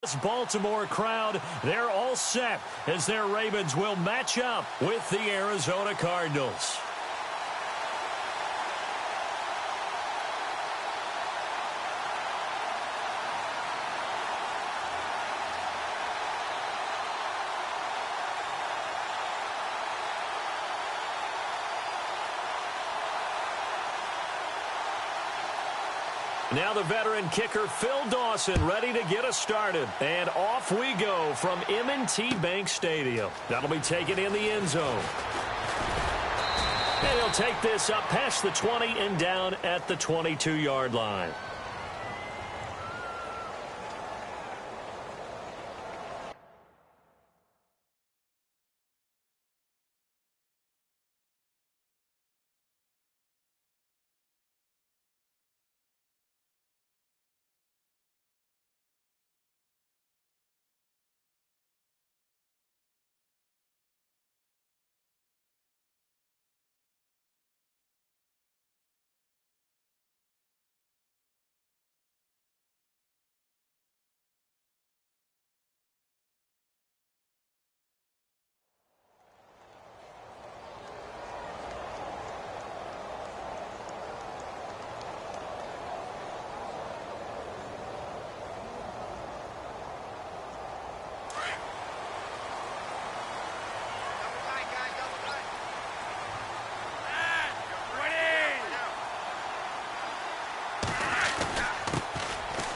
This Baltimore crowd, they're all set as their Ravens will match up with the Arizona Cardinals. Now the veteran kicker Phil Dawson ready to get us started. And off we go from M&T Bank Stadium. That'll be taken in the end zone. And he'll take this up past the 20 and down at the 22-yard line.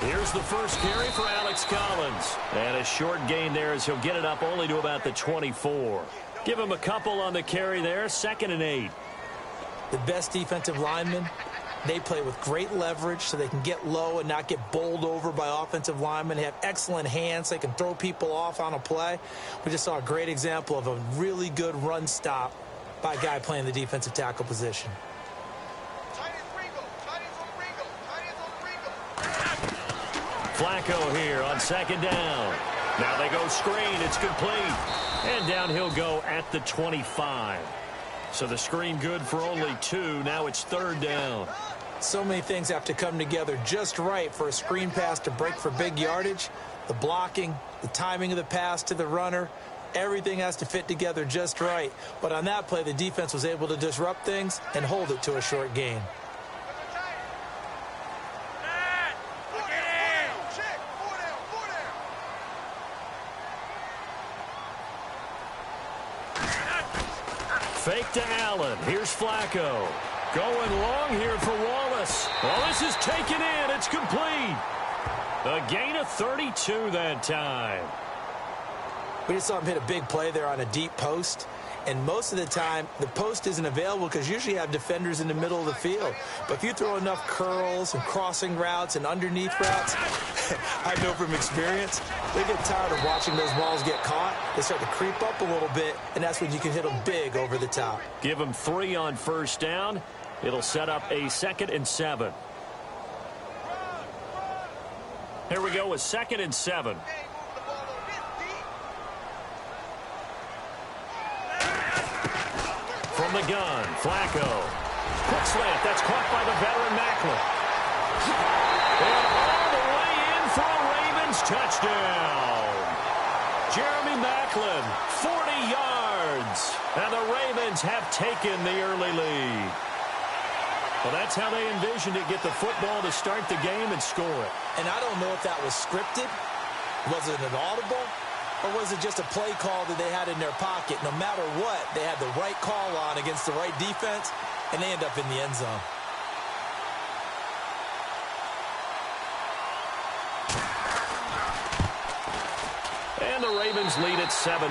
Here's the first carry for Alex Collins. And a short gain there as he'll get it up only to about the 24. Give him a couple on the carry there. 2nd and 8. The best defensive linemen, they play with great leverage so they can get low and not get bowled over by offensive linemen. They have excellent hands. They can throw people off on a play. We just saw a great example of a really good run stop by a guy playing the defensive tackle position. Flacco here on 2nd down. Now they go screen. It's complete. And down he'll go at the 25. So the screen good for only 2. Now it's 3rd down. So many things have to come together just right for a screen pass to break for big yardage. The blocking, the timing of the pass to the runner, everything has to fit together just right. But on that play, the defense was able to disrupt things and hold it to a short gain. Fake to Allen. Here's Flacco. Going long here for Wallace. Well, this is taken in. It's complete. A gain of 32 that time. We just saw him hit a big play there on a deep post. And most of the time, the post isn't available because usually you have defenders in the middle of the field. But if you throw enough curls and crossing routes and underneath routes, I know from experience, they get tired of watching those balls get caught. They start to creep up a little bit, and that's when you can hit them big over the top. Give them 3 on 1st down. It'll set up a 2nd and 7. Here we go with 2nd and 7. From the gun, Flacco. Quick slant, that's caught by the veteran Maclin. And all the way in for a Ravens touchdown. Jeremy Maclin, 40 yards. And the Ravens have taken the early lead. Well, that's how they envisioned it, get the football to start the game and score it. And I don't know if that was scripted. Was it an audible? Or was it just a play call that they had in their pocket? No matter what, they had the right call on against the right defense, and they end up in the end zone. And the Ravens lead at 7-0.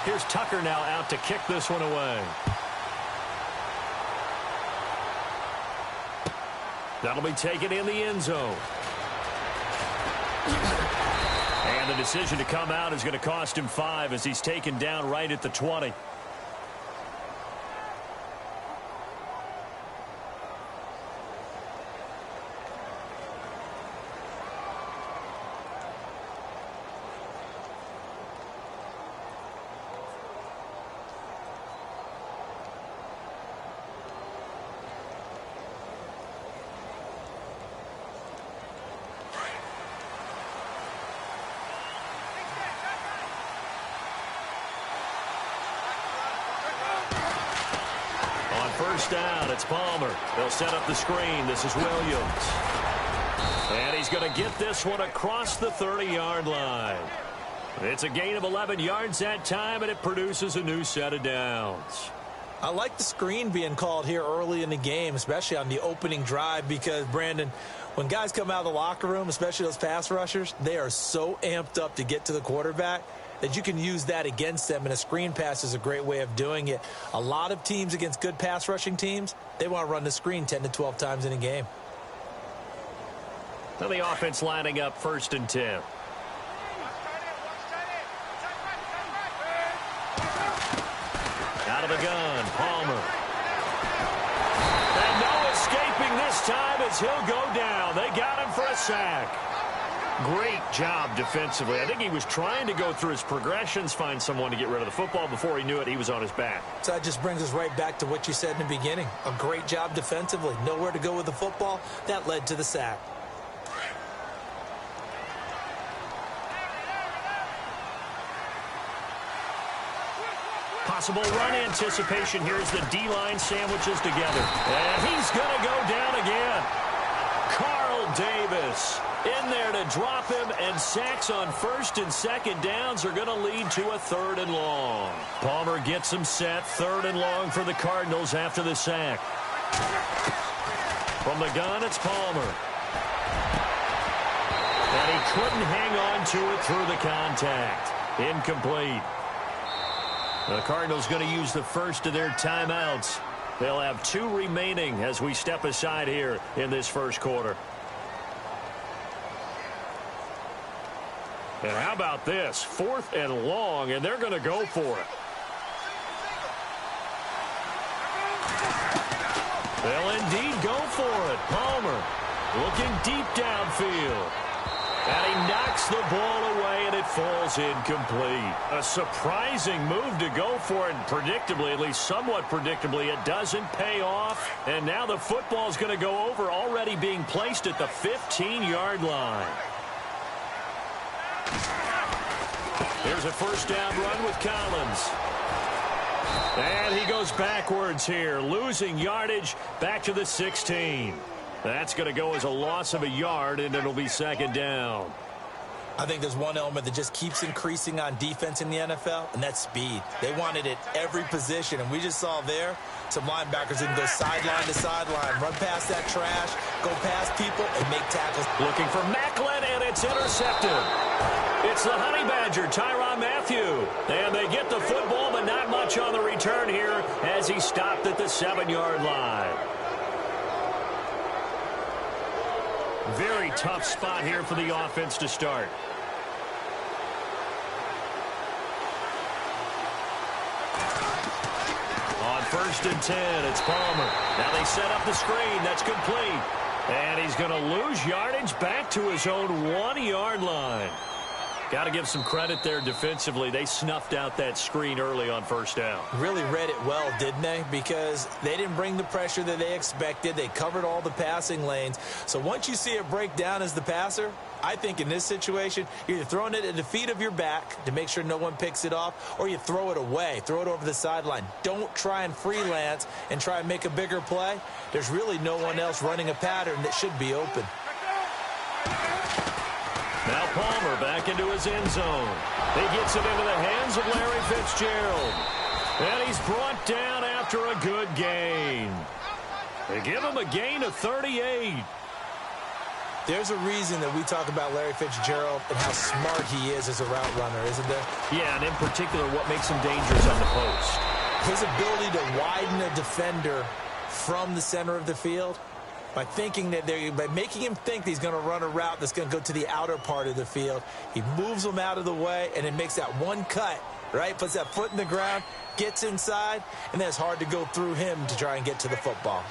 Here's Tucker now out to kick this one away. That'll be taken in the end zone. And the decision to come out is going to cost him 5 as he's taken down right at the 20. first down. It's Palmer. They'll set up the screen. This is Williams. And he's going to get this one across the 30-yard line. It's a gain of 11 yards that time, and it produces a new set of downs. I like the screen being called here early in the game, especially on the opening drive, because, Brandon, when guys come out of the locker room, especially those pass rushers, they are so amped up to get to the quarterback that you can use that against them, and a screen pass is a great way of doing it. A lot of teams against good pass rushing teams, they want to run the screen 10 to 12 times in a game. So the offense lining up 1st and 10. Out of the gun, Palmer. And no escaping this time as he'll go down. They got him for a sack. Great job defensively. I think he was trying to go through his progressions, find someone to get rid of the football. Before he knew it, he was on his back. So that just brings us right back to what you said in the beginning. A great job defensively. Nowhere to go with the football. That led to the sack. Possible run anticipation. Here's the D-line sandwiches together. And he's going to go down again. Carl Davis in there to drop him, and sacks on 1st and 2nd downs are going to lead to a 3rd and long. Palmer gets him set. 3rd and long for the Cardinals after the sack. From the gun, it's Palmer. And he couldn't hang on to it through the contact. Incomplete. The Cardinals going to use the first of their timeouts. They'll have 2 remaining as we step aside here in this first quarter. And how about this? 4th and long, and they're going to go for it. They'll indeed go for it. Palmer looking deep downfield. And he knocks the ball away, and it falls incomplete. A surprising move to go for it, and predictably, at least somewhat predictably, it doesn't pay off. And now the football's going to go over, already being placed at the 15-yard line. Here's a first down run with Collins. And he goes backwards here, losing yardage back to the 16. That's going to go as a loss of a yard, and it'll be 2nd down. I think there's one element that just keeps increasing on defense in the NFL, and that's speed. They want it at every position, and we just saw there some linebackers who can go sideline to sideline, run past that trash, go past people, and make tackles. Looking for Macklin, and it's intercepted. It's the Honey Badger, Tyrann Mathieu. And they get the football, but not much on the return here as he stopped at the 7-yard line. Very tough spot here for the offense to start. On 1st and 10, it's Palmer. Now they set up the screen. That's complete. And he's going to lose yardage back to his own 1-yard line. Got to give some credit there defensively. They snuffed out that screen early on 1st down. Really read it well, didn't they? Because they didn't bring the pressure that they expected. They covered all the passing lanes. So once you see it break down as the passer, I think in this situation, you're either throwing it at the feet of your back to make sure no one picks it off, or you throw it away, throw it over the sideline. Don't try and freelance and try and make a bigger play. There's really no one else running a pattern that should be open. Now Palmer back into his end zone. He gets it into the hands of Larry Fitzgerald. And he's brought down after a good gain. They give him a gain of 38. There's a reason that we talk about Larry Fitzgerald and how smart he is as a route runner, isn't there? Yeah, and in particular, what makes him dangerous on the post. His ability to widen a defender from the center of the field by making him think that he's going to run a route that's going to go to the outer part of the field. He moves him out of the way, and it makes that one cut, right? Puts that foot in the ground, gets inside, and then it's hard to go through him to try and get to the football.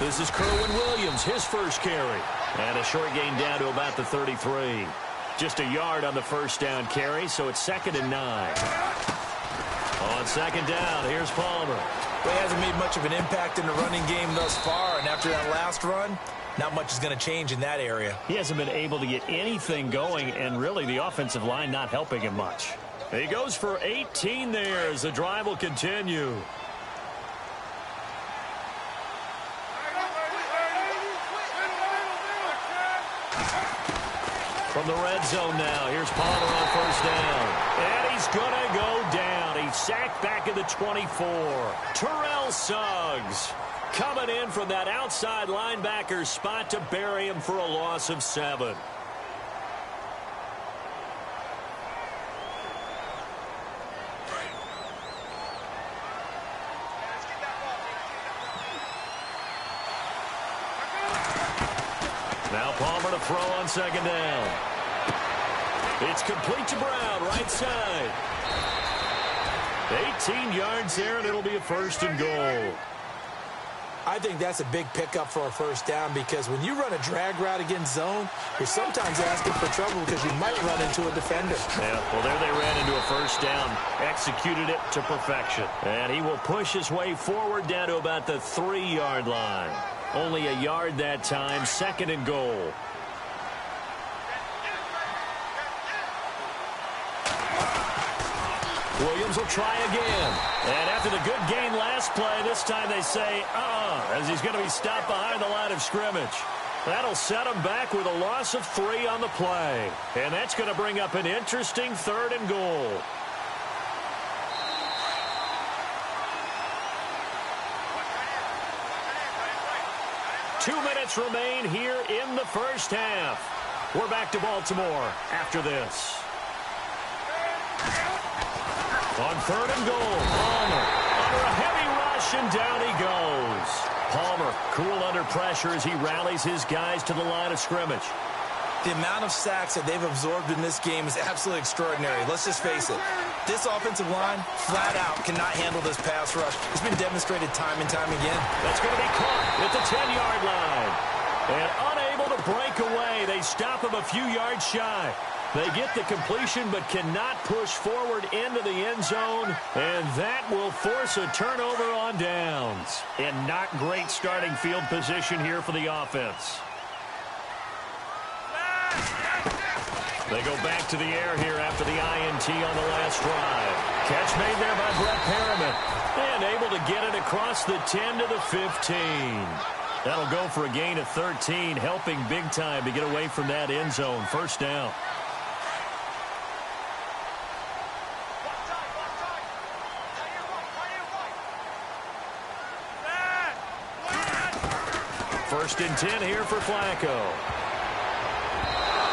This is Kerwin Williams, his first carry. And a short gain down to about the 33. Just a yard on the first down carry, so it's 2nd and 9. On 2nd down, here's Palmer. Well, he hasn't made much of an impact in the running game thus far, and after that last run, not much is going to change in that area. He hasn't been able to get anything going, and really the offensive line not helping him much. He goes for 18 there as the drive will continue. From the red zone now, here's Palmer on first down. And he's going to go down. He's sacked back at the 24. Terrell Suggs coming in from that outside linebacker spot to bury him for a loss of 7. Now Palmer to throw on second down. It's complete to Brown, right side. 18 yards there, and it'll be a first and goal. I think that's a big pickup for a first down because when you run a drag route against zone, you're sometimes asking for trouble because you might run into a defender. Yeah, well, there they ran into a first down, executed it to perfection. And he will push his way forward down to about the 3-yard line. Only a yard that time, second and goal. Williams will try again. And after the good gain last play, this time they say, as he's going to be stopped behind the line of scrimmage. That'll set him back with a loss of 3 on the play. And that's going to bring up an interesting third and goal. Two minutes remain here in the first half. We're back to Baltimore after this. On third and goal, Palmer under a heavy rush, and down he goes. Palmer cool under pressure as he rallies his guys to the line of scrimmage. The amount of sacks that they've absorbed in this game is absolutely extraordinary. Let's just face it. This offensive line, flat out, cannot handle this pass rush. It's been demonstrated time and time again. That's going to be caught at the 10-yard line. And unable to break away, they stop him a few yards shy. They get the completion but cannot push forward into the end zone, and that will force a turnover on downs. And not great starting field position here for the offense. They go back to the air here after the INT on the last drive. Catch made there by Brett Perriman, and able to get it across the 10 to the 15. That'll go for a gain of 13, helping big time to get away from that end zone. First down. First and 10 here for Flacco.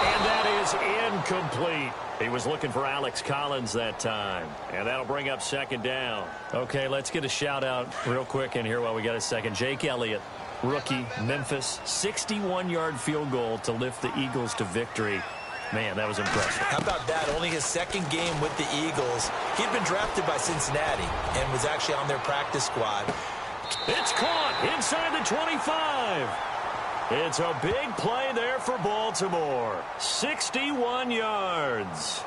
And that is incomplete. He was looking for Alex Collins that time. And that'll bring up second down. Okay, let's get a shout-out real quick in here while we got a second. Jake Elliott, rookie, Memphis, 61-yard field goal to lift the Eagles to victory. Man, that was impressive. How about that? Only his second game with the Eagles. He'd been drafted by Cincinnati and was actually on their practice squad. It's caught inside the 25. It's a big play there for Baltimore. 61 yards.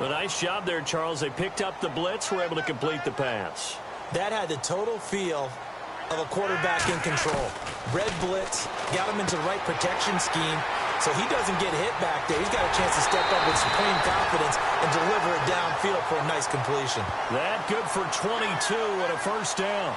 A nice job there, Charles. They picked up the blitz, were able to complete the pass. That had the total feel of a quarterback in control. Red blitz, got him into the right protection scheme, so he doesn't get hit back there. He's got a chance to step up with supreme confidence and deliver it downfield for a nice completion. That good for 22 and a first down.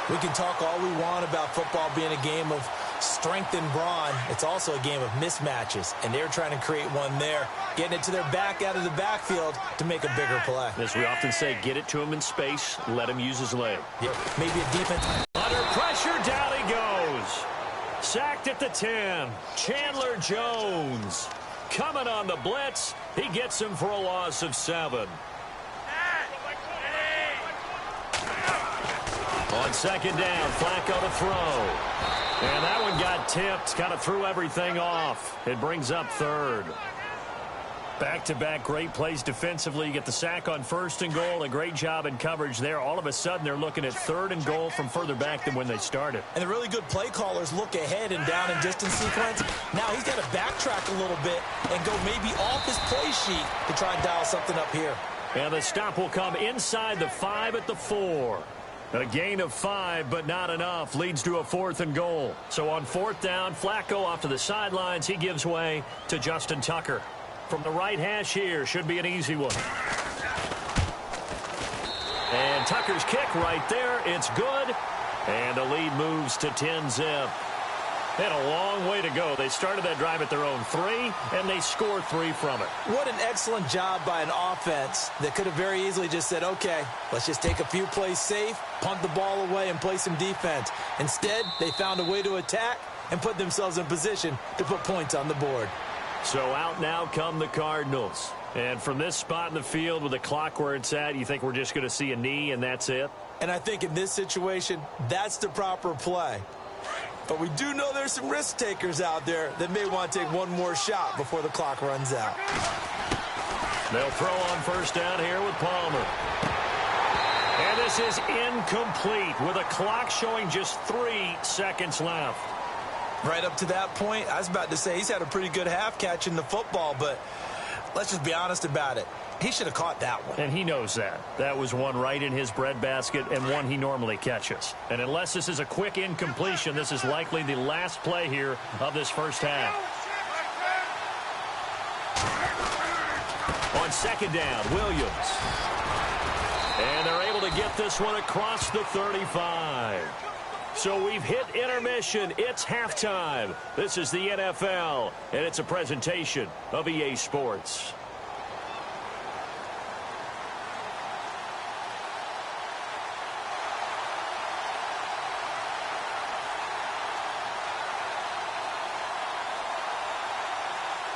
We can talk all we want about football being a game of strength and brawn. It's also a game of mismatches, and they're trying to create one there, getting it to their back out of the backfield to make a bigger play. As we often say, get it to him in space, let him use his leg. Yeah, maybe a defense. Under pressure, down he goes. Sacked at the 10. Chandler Jones coming on the blitz. He gets him for a loss of 7. On second down, Flacco to throw. And that one got tipped, kind of threw everything off. It brings up third. Back-to-back great plays defensively. You get the sack on first and goal. A great job in coverage there. All of a sudden, they're looking at third and goal from further back than when they started. And the really good play callers look ahead and down and distance sequence. Now he's got to backtrack a little bit and go maybe off his play sheet to try and dial something up here. And the stop will come inside the 5 at the 4. A gain of 5, but not enough. Leads to a 4th and goal. So on 4th down, Flacco off to the sidelines. He gives way to Justin Tucker. From the right hash here, should be an easy one. And Tucker's kick right there. It's good. And the lead moves to 10-zip. They had a long way to go. They started that drive at their own 3, and they scored 3 from it. What an excellent job by an offense that could have very easily just said, okay, let's just take a few plays safe, punt the ball away, and play some defense. Instead, they found a way to attack and put themselves in position to put points on the board. So out now come the Cardinals. And from this spot in the field with the clock where it's at, you think we're just going to see a knee and that's it? And I think in this situation, that's the proper play. But we do know there's some risk takers out there that may want to take one more shot before the clock runs out. They'll throw on 1st down here with Palmer. And this is incomplete with a clock showing just 3 seconds left. Right up to that point, I was about to say he's had a pretty good half catching the football, but let's just be honest about it. He should have caught that one. And he knows that. That was one right in his breadbasket and one he normally catches. And unless this is a quick incompletion, this is likely the last play here of this first half. On 2nd down, Williams. And they're able to get this one across the 35. So we've hit intermission. It's halftime. This is the NFL, and it's a presentation of EA Sports.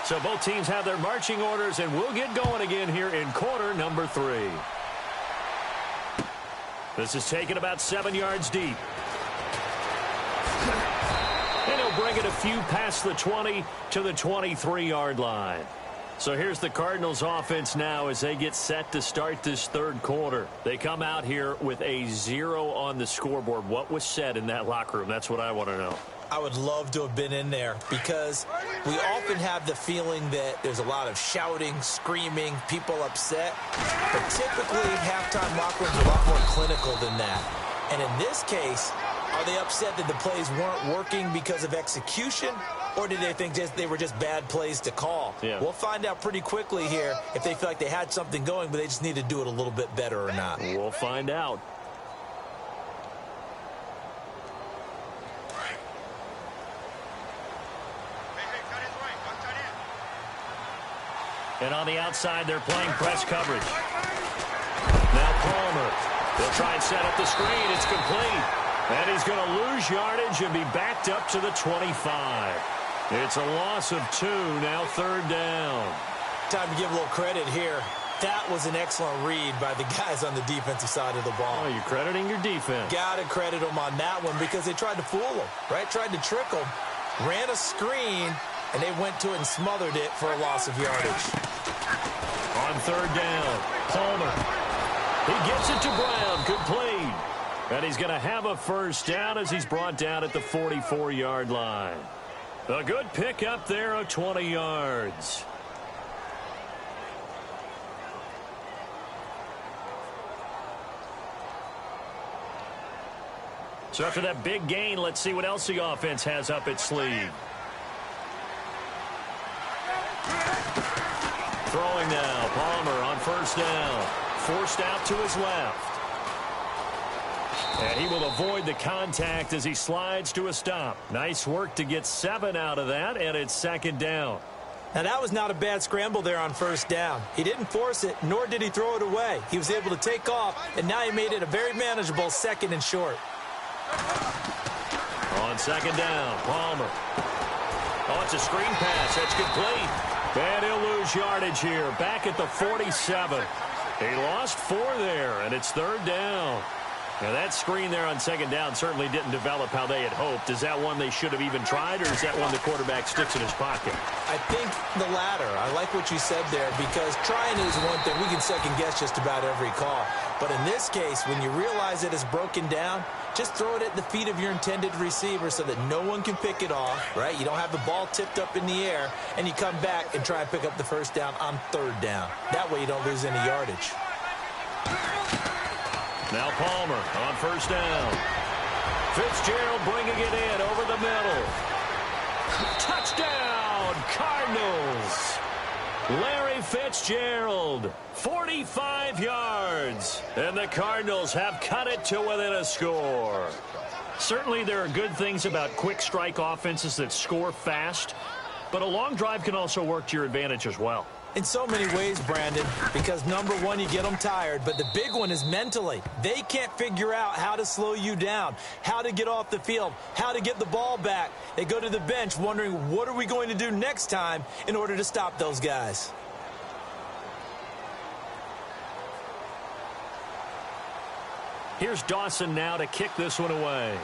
So both teams have their marching orders, and we'll get going again here in quarter number 3. This is taken about 7 yards deep. And he'll bring it a few past the 20 to the 23-yard line. So here's the Cardinals offense now as they get set to start this 3rd quarter. They come out here with a 0 on the scoreboard. What was said in that locker room? That's what I want to know. I would love to have been in there because we often have the feeling that there's a lot of shouting, screaming, people upset. But typically, halftime locker rooms are a lot more clinical than that. And in this case, are they upset that the plays weren't working because of execution? Or did they think they were just bad plays to call? Yeah. We'll find out pretty quickly here if they feel like they had something going, but they just need to do it a little bit better or not. We'll find out. And on the outside, they're playing press coverage. Now Palmer. They'll try and set up the screen. It's complete. And he's going to lose yardage and be backed up to the 25. It's a loss of 2, now 3rd down. Time to give a little credit here. That was an excellent read by the guys on the defensive side of the ball. Oh, you're crediting your defense. Got to credit them on that one because they tried to fool them, right? Tried to trick them. Ran a screen, and they went to it and smothered it for a loss of yardage. On 3rd down, Palmer. He gets it to Brown, complete. And he's going to have a 1st down as he's brought down at the 44-yard line. A good pick up there of 20 yards. So after that big gain, let's see what else the offense has up its sleeve. Throwing now, Palmer on 1st down. Forced out to his left. And he will avoid the contact as he slides to a stop. Nice work to get 7 out of that, and it's 2nd down. Now, that was not a bad scramble there on 1st down. He didn't force it, nor did he throw it away. He was able to take off, and now he made it a very manageable 2nd and short. On 2nd down, Palmer. Oh, it's a screen pass. That's complete. And he'll lose yardage here. Back at the 47. He lost 4 there, and it's 3rd down. Now, that screen there on 2nd down certainly didn't develop how they had hoped. Is that one they should have even tried, or is that one the quarterback sticks in his pocket? I think the latter. I like what you said there because trying is one thing. We can second-guess just about every call. But in this case, when you realize it is broken down, just throw it at the feet of your intended receiver so that no one can pick it off, right? You don't have the ball tipped up in the air, and you come back and try and pick up the 1st down on 3rd down. That way you don't lose any yardage. Now Palmer on first down. Fitzgerald bringing it in over the middle. Touchdown, Cardinals. Larry Fitzgerald, 45 yards. And the Cardinals have cut it to within a score. Certainly there are good things about quick strike offenses that score fast, but a long drive can also work to your advantage as well. In so many ways, Brandon, because number one, you get them tired, but the big one is mentally. They can't figure out how to slow you down, how to get off the field, how to get the ball back. They go to the bench wondering, what are we going to do next time in order to stop those guys? Here's Dawson now to kick this one away.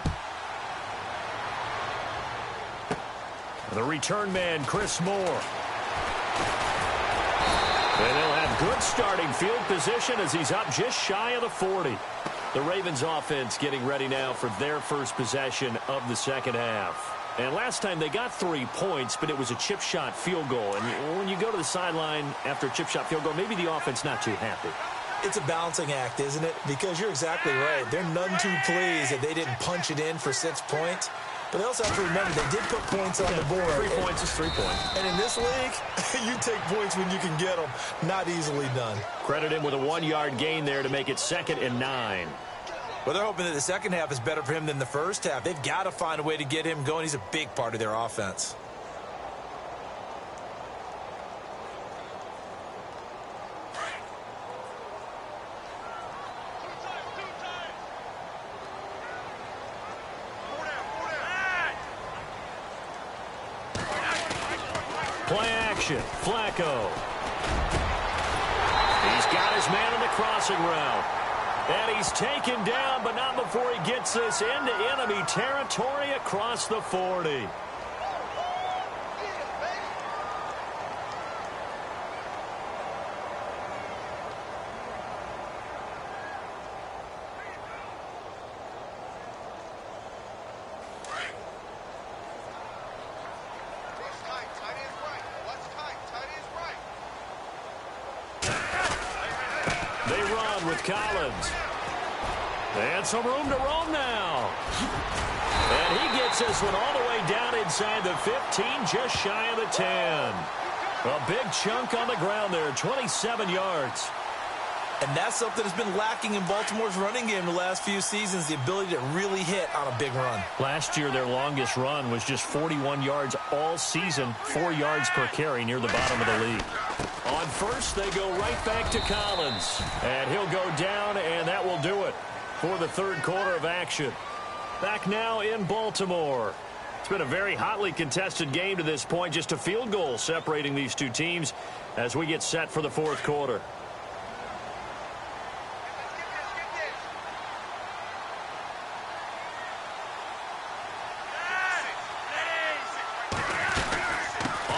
The return man, Chris Moore. And they'll have good starting field position as he's up just shy of the 40. The Ravens offense getting ready now for their first possession of the second half. And last time they got 3 points, but it was a chip shot field goal. And when you go to the sideline after a chip shot field goal, maybe the offense not too happy. It's a balancing act, isn't it? Because you're exactly right. They're none too pleased that they didn't punch it in for 6 points. But they also have to remember they did put points on the board. 3 points is 3 points. And in this league, you take points when you can get them. Not easily done. Credit him with a 1-yard gain there to make it 2nd and 9. Well, they're hoping that the second half is better for him than the first half. They've got to find a way to get him going. He's a big part of their offense. Play action. Flacco. He's got his man on the crossing route. And he's taken down, but not before he gets this into enemy territory across the 40. Collins. And some room to roam now. And he gets this one all the way down inside the 15, just shy of the 10. A big chunk on the ground there, 27 yards. And that's something that's been lacking in Baltimore's running game the last few seasons, the ability to really hit on a big run. Last year, their longest run was just 41 yards all season, 4 yards per carry near the bottom of the league. On first, they go right back to Collins. And he'll go down, and that will do it for the third quarter of action. Back now in Baltimore. It's been a very hotly contested game to this point. Just a field goal separating these two teams as we get set for the fourth quarter.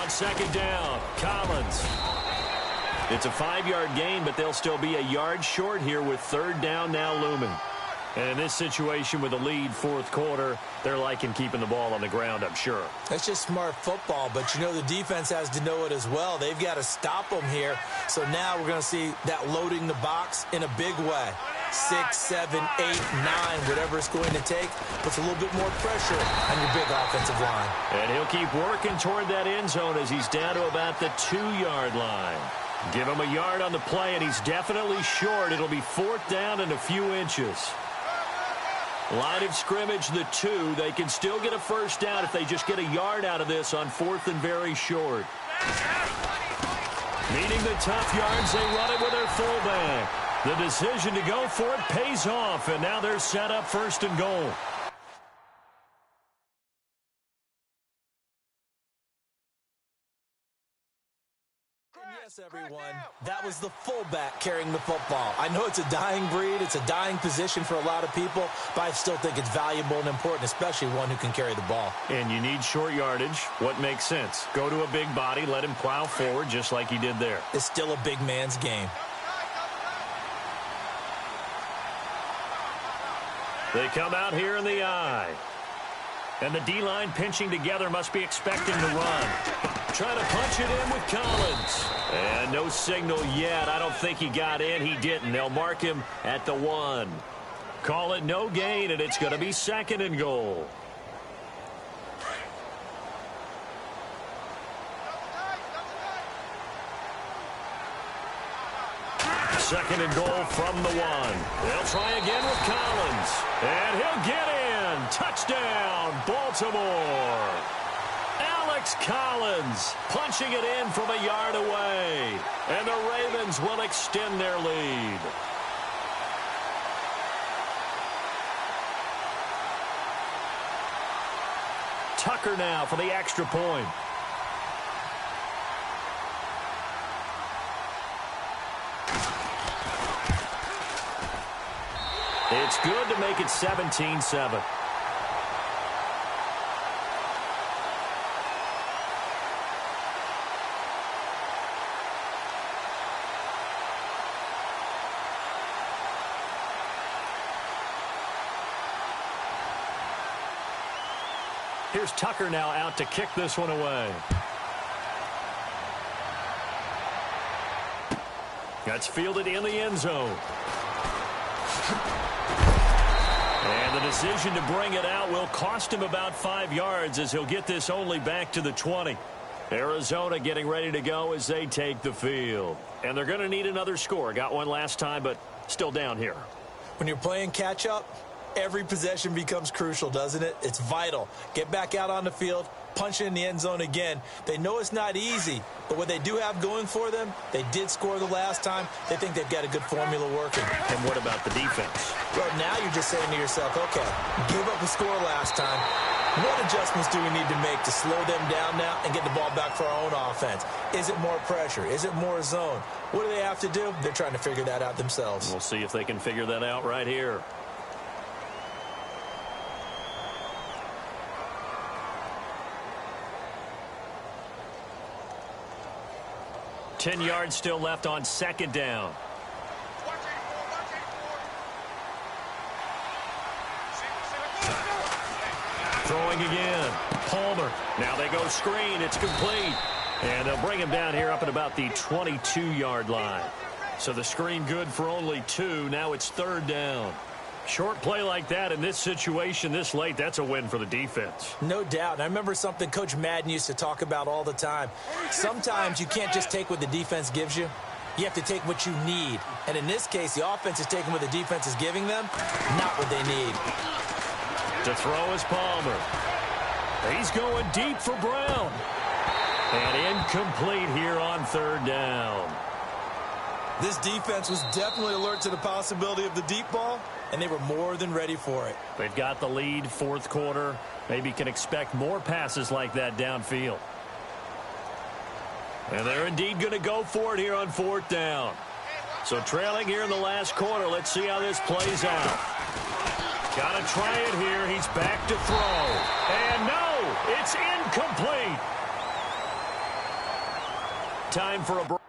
On second down, Collins. It's a 5-yard gain, but they'll still be a yard short here with third down now looming. And in this situation with a lead fourth quarter, they're liking keeping the ball on the ground, I'm sure. That's just smart football, but you know the defense has to know it as well. They've got to stop them here. So now we're going to see that loading the box in a big way. 6, 7, 8, 9, whatever it's going to take, puts a little bit more pressure on your big offensive line. And he'll keep working toward that end zone as he's down to about the 2-yard line. Give him a yard on the play, and he's definitely short. It'll be fourth down and a few inches. Line of scrimmage, the 2. They can still get a first down if they just get a yard out of this on fourth and very short. Needing the tough yards, they run it with their fullback. The decision to go for it pays off, and now they're set up first and goal. Yes, everyone, that was the fullback carrying the football. I know it's a dying breed, it's a dying position for a lot of people, but I still think it's valuable and important, especially one who can carry the ball. And you need short yardage. What makes sense? Go to a big body, let him plow forward just like he did there. It's still a big man's game. They come out here in the eye. And the D-line pinching together must be expecting to run. Trying to punch it in with Collins. And no signal yet. I don't think he got in. He didn't. They'll mark him at the 1. Call it no gain, and it's going to be 2nd and goal. Second and goal from the 1. They'll try again with Collins. And he'll get in. Touchdown, Baltimore. Alex Collins punching it in from a yard away. And the Ravens will extend their lead. Tucker now for the extra point. It's good to make it 17-7. Here's Tucker now out to kick this one away. That's fielded in the end zone. And the decision to bring it out will cost him about 5 yards as he'll get this only back to the 20. Arizona getting ready to go as they take the field. And they're going to need another score. Got one last time, but still down here. When you're playing catch-up, every possession becomes crucial, doesn't it? It's vital. Get back out on the field, punch it in the end zone again. They know it's not easy, but what they do have going for them, they did score the last time. They think they've got a good formula working. And what about the defense? Well, now you're just saying to yourself, okay, give up a score last time. What adjustments do we need to make to slow them down now and get the ball back for our own offense? Is it more pressure? Is it more zone? What do they have to do? They're trying to figure that out themselves. We'll see if they can figure that out right here. Ten yards still left on 2nd down. Throwing again. Palmer. Now they go screen. It's complete. And they'll bring him down here up at about the 22-yard line. So the screen good for only 2. Now it's 3rd down. Short play like that in this situation this late, that's a win for the defense. No doubt. And I remember something Coach Madden used to talk about all the time. Sometimes you can't just take what the defense gives you. You have to take what you need. And in this case, the offense is taking what the defense is giving them, not what they need. To throw is Palmer. He's going deep for Brown. And incomplete here on 3rd down. This defense was definitely alert to the possibility of the deep ball, and they were more than ready for it. They've got the lead, 4th quarter. Maybe can expect more passes like that downfield. And they're indeed going to go for it here on 4th down. So trailing here in the last quarter. Let's see how this plays out. Got to try it here. He's back to throw. And no, it's incomplete. Time for a break.